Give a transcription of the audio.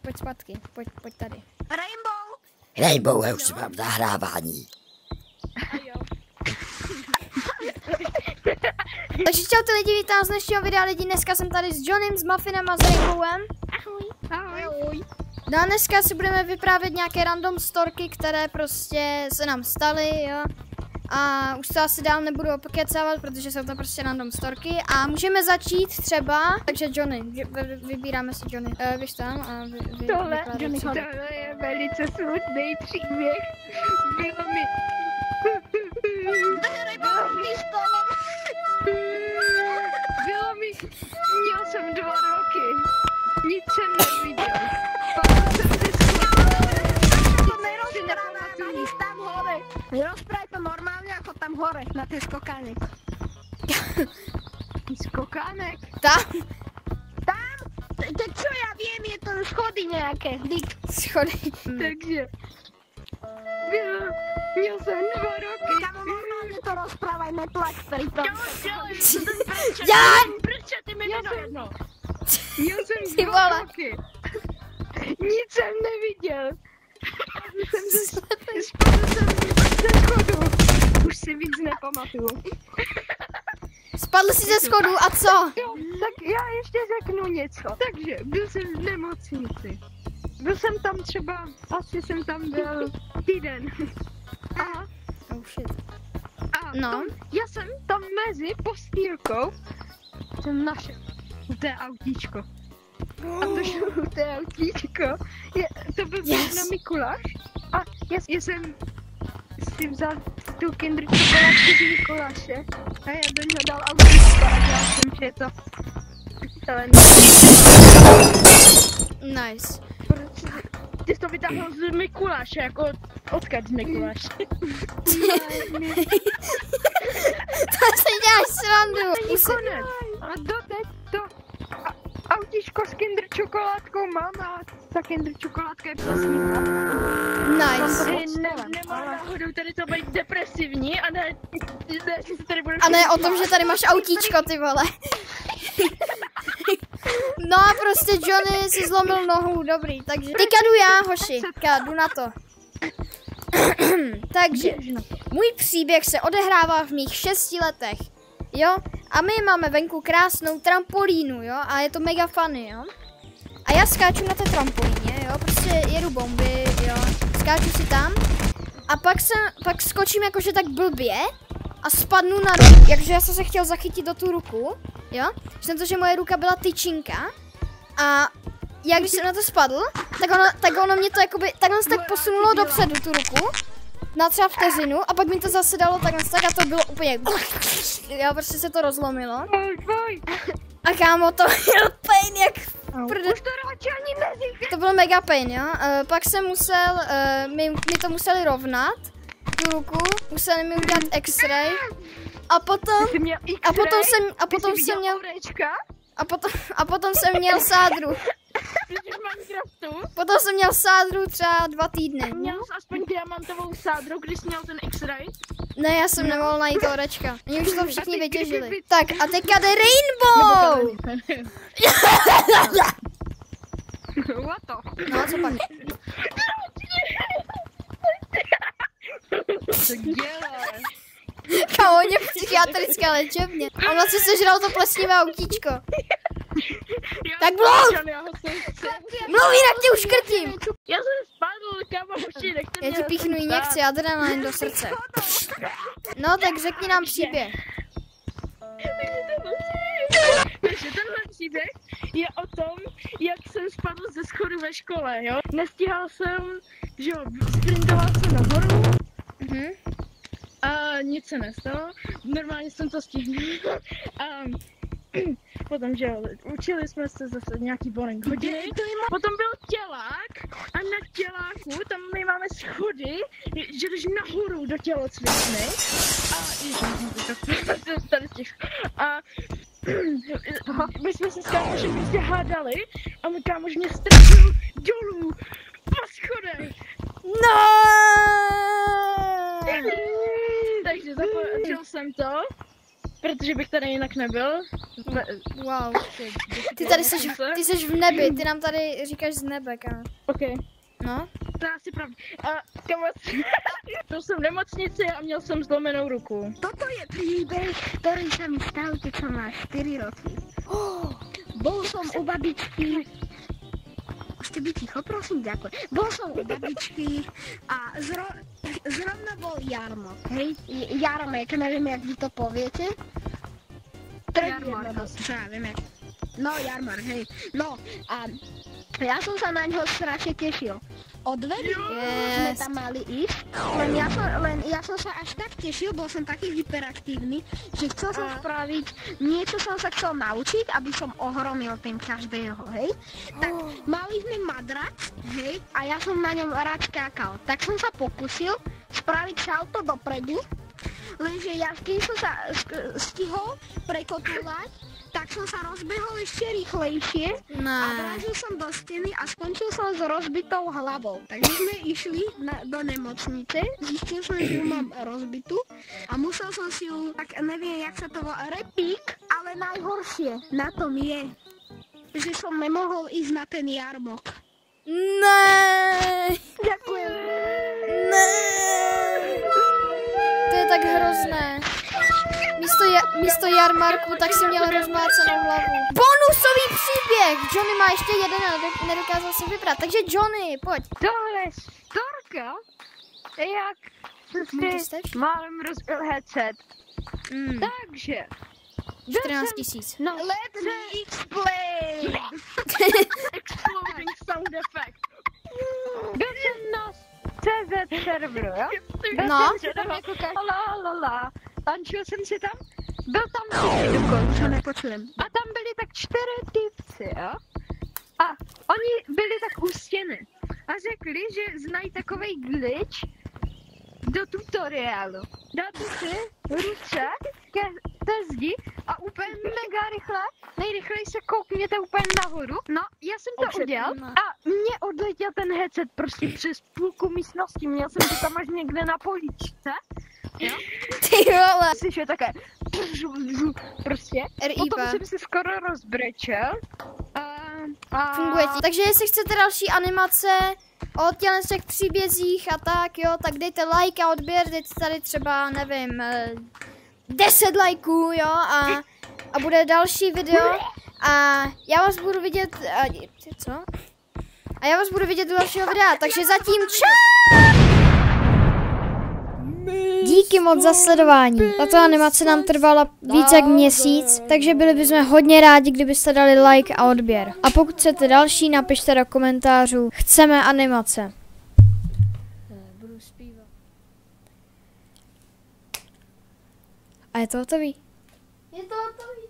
Pojď zpátky, pojď tady. Rainbow, já už mám nahrávání. Takže čau ty lidi, vítám z dnešního videa lidi, dneska jsem tady s Johnem, s Muffinem a s Rainbowem. Ahoj. No a dneska si budeme vyprávět nějaké random storky, které prostě se nám staly, jo. A už to asi dál nebudu opokecávat, protože jsou to prostě random storky a můžeme začít třeba, takže Johnny, vybíráme si Johnny, víš tam a Tohle je velice smutný příběh, měl jsem 2 roky, nic jsem neviděl, pak jsem rozprávej to normálně jako tam hore, na ty skokánek. Skokánek? Tam? Tak co já vím, je to schody nějaké, Schody. Takže měl jsem 2 roky. Kámo, normálně to rozprávaj, neplať tady to. Proč ty mi jedno? Měl jsem 2 roky. Nic jsem neviděl. Spadl jsem ze schodu. Už si víc nepamatuju. Spadl jsi ze schodu a co? Jo, tak já ještě řeknu něco. Takže byl jsem v nemocnici. Byl jsem tam třeba, asi jsem tam byl týden. Oh shit. No. Já jsem tam mezi postýlkou jsem našel té autíčko. A to šlo té autíčko. To byl na Mikuláš. A já jsem si vzal tu Kinder čokoládku z Mikuláše. A já bych ho dal autíčko a dělal jsem, že je to Nice. Ty jsi to vytáhl z Mikuláše, jako odkud z Mikuláše? To si děláš srandu. A doteď to autíčko s Kinder čokoládkou mám a ta Kinder čokoládka je přesnývá. Nice. Nemá náhodou tady to být depresivní a ne, že se tady budeme... A ne o tom, že tady máš autíčko, ty vole. No a prostě Johnny si zlomil nohu, dobrý, takže teďka jdu já, hoši, teďka jdu na to. Takže, můj příběh se odehrává v mých 6 letech, jo, a my máme venku krásnou trampolínu, jo, a je to mega funny, jo. A já skáču na té trampolíně, jo, prostě jedu bomby, jo, skáču si tam a pak skočím jakože tak blbě a spadnu na ruku, jakže já jsem se chtěl zachytit do tu ruku, jo, že moje ruka byla tyčinka a jak když jsem na to spadl, tak ono mě to jakoby takhle tak posunulo dopředu tu ruku, na třeba vteřinu a pak mi to zase dalo takhle tak a to bylo úplně, jo, prostě se to rozlomilo. A kámo, to byl pain jak prde. To byl mega pain, jo. Pak jsem musel, my to museli rovnat, tu ruku, museli mi udělat x-ray. A potom jsem měl sádru. Potom jsem měl sádru třeba 2 týdny. Měl jsi aspoň diamantovou sádru, když jsi měl ten x-ray? Ne, já jsem nemohl najít toho Orečka. Oni už to všichni vytěžili. Tak a teďka jde Rainbow! What the? No, co pak? Co děláš? Kámo, on je v psychiatrické léčebně. On vlastně sežral to plesnivé autíčko. Tak mluv! Mluv, jinak tě uškrtím! Já jsem spadl, kámoši, nechte mě. Já ti píchnu injekci adrenalin do srdce. No, tak řekni nám příběh. Takže tenhle příběh je o tom, jak jsem spadl ze schodu ve škole, jo. Nestíhal jsem, že jo, sprintoval jsem nahoru. A nic se nestalo, normálně jsem to stihnul. Potom, že jo, učili jsme se zase nějaký bowling hodiny. Potom byl tělák a na těláku tam my máme schody, že jdeš nahoru do tělocvičny. A my jsme se s kámošem prostě hádali a můj kámoš mě strčil dolů po schodech. No! Takže započal jsem to protože bych tady jinak nebyl. Wow. Ty jsi v nebi, ty nám tady říkáš z nebe, kámo. OK. No? To je asi pravda. A byl jsem v nemocnici a měl jsem zlomenou ruku. Toto je príbeh, ktorý sa mi stal, keď som mal 4 roky. Bol som u babičky. Môžete byť ticho, prosím, ďakujem. Bol som u babičky a zrovna bol jarmok, hej? Jarmek, neviem, jak vy to poviete. Jarmark. Čo ja viem, jak... No, jarmark, hej. No, a ja som sa na ňo strašne tešil. Od vedy sme tam mali ísť, len ja som sa až tak tešil, bol som taký hyperaktívny, že chcel som spraviť, niečo som sa chcel naučiť, aby som ohromil tým každého, hej. Tak mali sme madrac, hej, a ja som na ňom rád skákal. Tak som sa pokusil spraviť salto dopredu, lenže ja, keď som sa stihol prekotúvať, tak som sa rozbehol ešte rýchlejšie a vrazil som do steny a skončil som s rozbitou hlavou. Takže sme išli do nemocnice, zistil som, že ju mám rozbitú a musel som si ju, tak neviem, jak sa to volá, repík, ale najhoršie na tom je, že som nemohol ísť na ten jarmok. Ne. Ďakujem. Ne. To je tak hrozné. Místo jarmarku, tak si měl rozmácenou hlavu. Bonusový příběh! Johnny má ještě jeden a nedokázal si vybrat. Takže Johnny, pojď. Tohle je storka, jak si málem rozbil headset. Takže... 14 000. No, Let me explain! Exploding sound effect. Byl jsem na CZ serveru, jo? No. Byl jsem tam jako la. Tančil jsem si tam, byl tam dokonce. Nepočujem. A tam byli tak 4 typci, jo? A oni byli tak u stěny. A řekli, že znají takovej glitch do tutoriálu. Dáte si ruce ke té zdi a úplně mega rychle, nejrychleji se koukněte úplně nahoru. No, já jsem to udělal a mě odletěl ten headset prostě přes půlku místnosti. Měl jsem to tam až někde na políčce. Jo? Ty vole. Slyšel také prostě. RIP. Potom jsem se skoro rozbrečel. Funguje ti. Takže jestli chcete další animace o těch příbězích a tak, jo, tak dejte like a odběr, dejte tady třeba, nevím, 10 lajků, jo, a bude další video a já vás budu vidět, co? A já vás budu vidět do dalšího videa, takže zatím čau! Díky moc za sledování. Tato animace nám trvala více jak měsíc, takže byli bychom hodně rádi, kdybyste dali like a odběr. A pokud chcete další, napište do komentářů. Chceme animace. Budu zpívat. A je to hotový. Je to hotový.